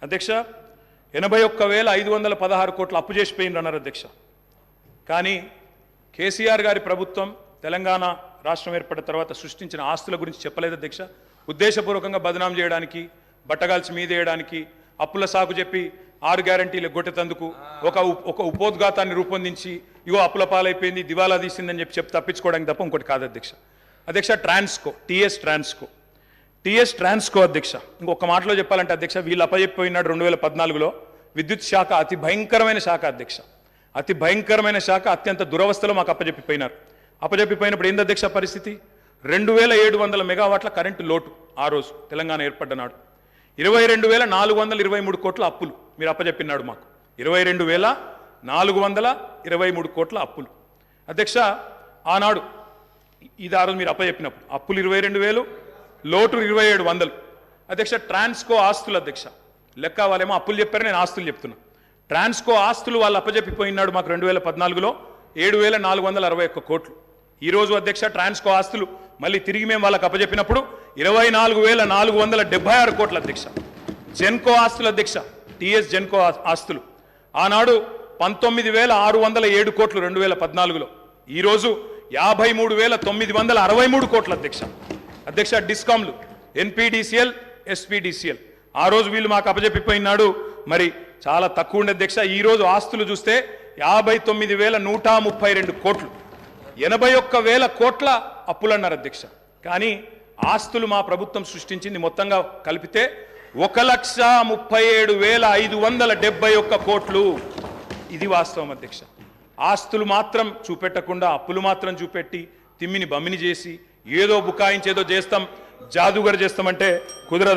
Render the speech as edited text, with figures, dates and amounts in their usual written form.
అధ్యక్ష 81,516 కోట్ల అప్పు చేసిపోయింది అన్నారు అధ్యక్ష. కానీ కేసీఆర్ గారి ప్రభుత్వం తెలంగాణ రాష్ట్రం ఏర్పడిన తర్వాత సృష్టించిన ఆస్తుల గురించి చెప్పలేదు అధ్యక్ష. ఉద్దేశపూర్వకంగా బదనాం చేయడానికి, బట్టగాల్చి మీదేయడానికి, అప్పుల సాకు చెప్పి 6 గ్యారంటీలు గొట్టెతందుకు ఒక ఉపోద్ఘాతాన్ని రూపొందించి ఇగో అప్పుల పాలైపోయింది, దివాలా తీసిందని చెప్పి తప్పించుకోవడానికి తప్ప ఇంకోటి కాదు అధ్యక్ష. అధ్యక్ష ట్రాన్స్కో, టీఎస్ ట్రాన్స్కో అధ్యక్ష, ఇంకొక మాటలో చెప్పాలంటే అధ్యక్ష, వీళ్ళు అప్పచెప్పిపోయినాడు 2014లో విద్యుత్ శాఖ అతి భయంకరమైన శాఖ అధ్యక్ష, అతి భయంకరమైన శాఖ, అత్యంత దురవస్థలో మాకు అప్పచెప్పిపోయినారు. అప్పచెప్పిపోయినప్పుడు ఏంది అధ్యక్ష పరిస్థితి? 2700 మెగావాట్ల కరెంటు లోటు ఆ రోజు తెలంగాణ ఏర్పడ్డనాడు. 22,423 కోట్ల అప్పులు మీరు అప్పచెప్పినాడు మాకు. 22,423 కోట్ల అప్పులు అధ్యక్ష. ఆనాడు ఇది ఆ రోజు మీరు అప్పచెప్పినప్పుడు అప్పులు 22,000, లోటు 2,700 అధ్యక్ష. ట్రాన్స్కో ఆస్తులు అధ్యక్ష, లెక్క వాళ్ళేమో అప్పులు చెప్పారు, నేను ఆస్తులు చెప్తున్నా. ట్రాన్స్కో ఆస్తులు వాళ్ళు అప్పచెప్పిపోయినాడు మాకు 2014లో 7,461 కోట్లు. ఈరోజు అధ్యక్ష ట్రాన్స్కో ఆస్తులు మళ్ళీ తిరిగి మేము వాళ్ళకి అప్పచెప్పినప్పుడు 24,476 కోట్ల అధ్యక్ష. జెన్కో ఆస్తులు అధ్యక్ష, టీఎస్ జెన్కో ఆస్తులు ఆనాడు 19,607 కోట్లు 2014లో, ఈరోజు 53,963 కోట్ల అధ్యక్ష. అధ్యక్ష డిస్కామ్లు ఎన్పీడీసీఎల్, ఎస్పీడీసీఎల్ ఆ రోజు వీళ్ళు మాకు అప్పచెప్పిపోయినాడు మరి చాలా తక్కువ ఉండే అధ్యక్ష. ఈరోజు ఆస్తులు చూస్తే 59,132 కోట్లు, 81,000 కోట్ల అప్పులు అన్నారు అధ్యక్ష. కానీ ఆస్తులు మా ప్రభుత్వం సృష్టించింది మొత్తంగా కలిపితే 1,37,571 కోట్లు. ఇది వాస్తవం అధ్యక్ష. ఆస్తులు మాత్రం చూపెట్టకుండా అప్పులు మాత్రం చూపెట్టి తిమ్మిని బమ్మిని చేసి ఏదో బుకాయించి ఏదో చేస్తాం, జాదుగర్ చేస్తామంటే కుదరదు.